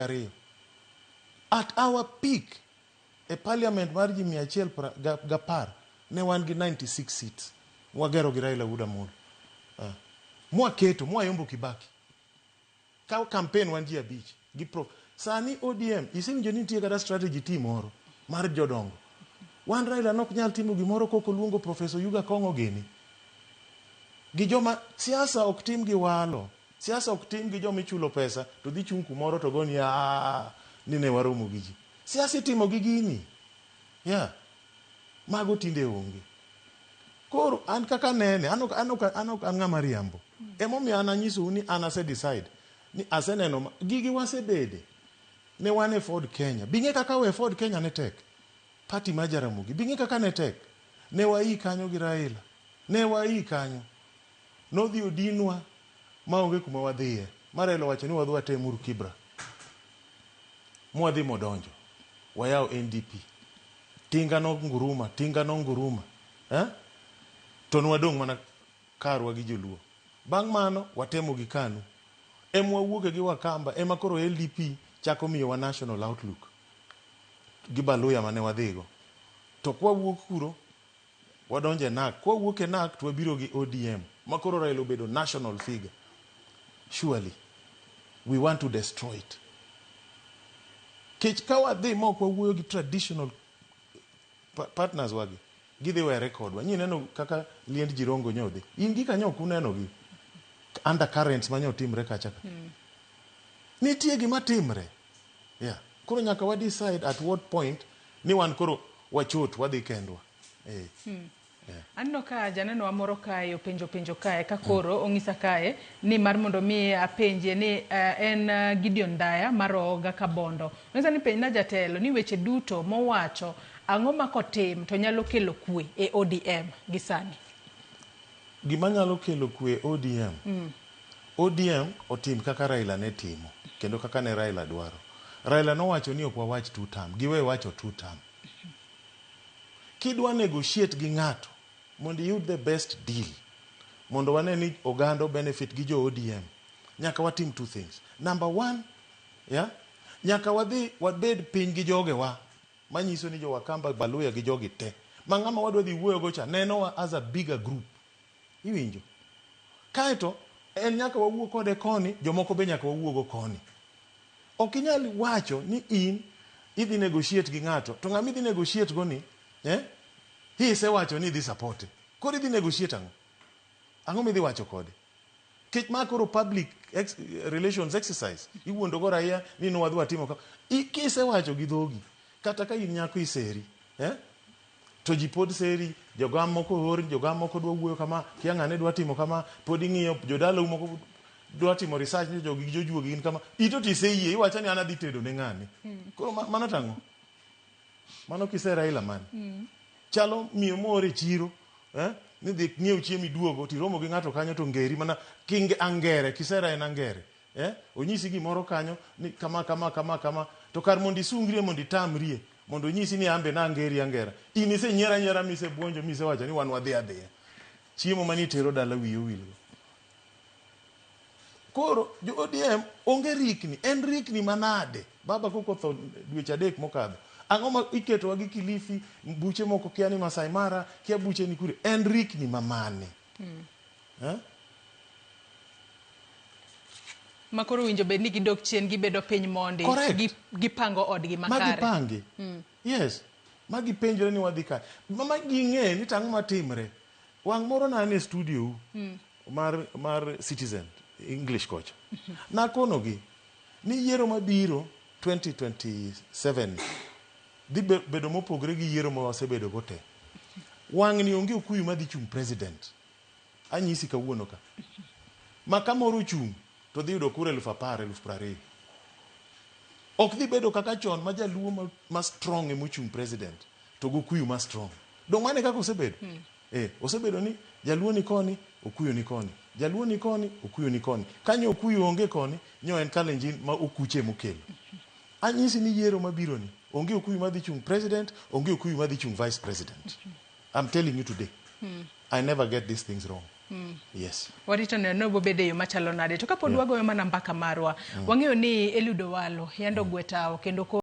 ariyo. At our peak, a parliament mar ji 110 ne wan gi 96 seats. Mwagero gi Raila Wuda Molo. Mwaketo, mwayombo Kibaki. Kao campaign wan ji abich. Sani ODM, isinjo ni nitie kata strategy team moro mar jodongo. Wan Raila nok nyal timo gimoro koko luongo Professor Yuga Kongo gini. Gi joma siasa ok tim gi walo. Siasa ok tim gi joma ichulo pesa to dhi chung kumoro to goni ni ne waromo gi ji. Siasa itimo gi gini. Mago tinde onge. Koro an kaka nene an ng'ama riambo. Emomiyo an anyiso ni an ase decide ni aseneno gigi wasebede. Ne wan e Ford Kenya. Binge kaka we Ford Kenya ne tek. Party ma Jaramogi. Binge kaka ne tek. Ne wai kanyo gi Raila. Ne wai kanyo. Nodhi odinwa maonge kuma wadhiye. Raila wacho ni wadhi watemuru Kibra. Mwadhi modonjo. Wayao NDP. Tinga no nguruma. To nwadong' mana karwa gi joluo. Bang' mano watemo gi KANU. Wawuoge gi Wakamba. Koro LDP chako miyo wa national outlook. Gi Baluya mane wadhigo. To kwa wuok kuro wadonje NAK. Kwa wuok e NAK to wabiro gi ODM. Makoro Raila obedo national figure. Surely we want to destroy it. Kech kawadhi mok wawuoyo gi traditional partners wagi. Gidhi we record wa. Neno kaka liend Jirongo nyodhi. Ingi kanyo kuneno gi undercurrents manyo timre kacha. Nitie gima timre. Koro nyaka wa decide at what point ni wan koro wachot wadhi kendwa. Anno ka janeno amoro kae penjo kae ka koro ong'isa kae ni mar mondo mi apenje ni en Gideon Daya maroga Kabondo. Nonesa ni penj na jatelo ni weche duto mowacho ang'o ma kotim to nyalo kelo kwe e ODM gi sani. Gima nyalo kelo kwe ODM. ODM otim kaka Raila ne timo kendo kaka ne Raila dwaro. Raila no wacho ni ok wawach 2 term, giwe wacho 2 term. Kidwa negotiate gi ng'ato mondo yud the best deal, mondo wane ni ogando benefit gi jo ODM, nyaka watim 2 things. Number 1, nyaka wadhi wabed piny gi joge wa manyiso ni jo Wakamba, Baluya gi jogi te. Mang'ama wadwa dhi wuoyo gocha neno wa as a bigger group. Iwinjo? Kaeto en nyaka wawuo kode koni, jomoko be nyaka wawuogo koni. Ok inyal wacho ni in idhi negotiate gi ng'ato to ng'ama idhi negotiate go ni hii se wacho ni idhi support. Koro idhi negotiate ang'o midhi wacho kode? Kech makoro public relations exercise iwuondo go raia ni no wadhi watimo ka kise wacho gi dhogi kata ka in nyako iseri to ji pod seri, jogam moko hor, jogam moko dwa wuoyo kama, kia ng'ane dwa timo kama, pod ing'iyo jodala moko dwa timo research ni jogi gi jojuogi gin kama, ito tiseyie iwacho ni an adhi tedo ne ng'ane. Koro mano tang'o? Mano kise Raila man. Chalo miyo moro e chiro, ni dhi ng'iew chiemo iduogo tiromo gi ng'ato kanyo to ngeri mana angere, kisera en angere. Onyisi gimoro kanyo ni kama to kar mondo isungrie mondo itamrie mondo onyisi ni ambe na angera. In isenyiera mise buonjo mise wacho ni wan wadhi adhiya. Chiemo mani tero dala wiyo wilgo. Koro jo ODM onge rikni, en rikni manade. Baba koko tho dweche 3 mokadho. Ang'o ma iketo wa gi Kilifi, buche moko kia ni Masai Mara, kia buche ni kure, en rikni mamane. Makoro winjo bed ni gidok chien gibedo piny mondi gipango odgi makare. Magipangi. Yes. Magi penjore ni wadhi ka. Mama ging'e ni tang'o matimre. Wang' moro na ne studio mar Citizen English kocha. Nakonogi ni yiero mabiro 2027 dhi bedo mopogre gi yiero ma wasebedo go te. Wang' ni onge okuyu madhi chung president. Anyisi kawuono ka. Ma kamoro chung to dhi yudo kura 10,000-20,000. Ok dhi bedo kaka chon ma jaluo ma strong e mochung president to go kuyu ma strong. Dong mane kaka osebedo? Osebedo ni jaluo ni koni, okuyu ni koni. Jaluo ni koni, okuyu ni koni. Kanyo okuyu onge koni, nyo en Kalenjin ma okuche mokelo. Anyisi ni yiero mabiro ni onge okuyu madhi chung president, onge okuyu madhi chung vice president. I'm telling you today. I never get these things wrong. Yes. Warito neno bobede yo machalo nade to kapod wagoyo mana mbaka marwa wang'eyo ni Eliud Owalo yando gwetao kendo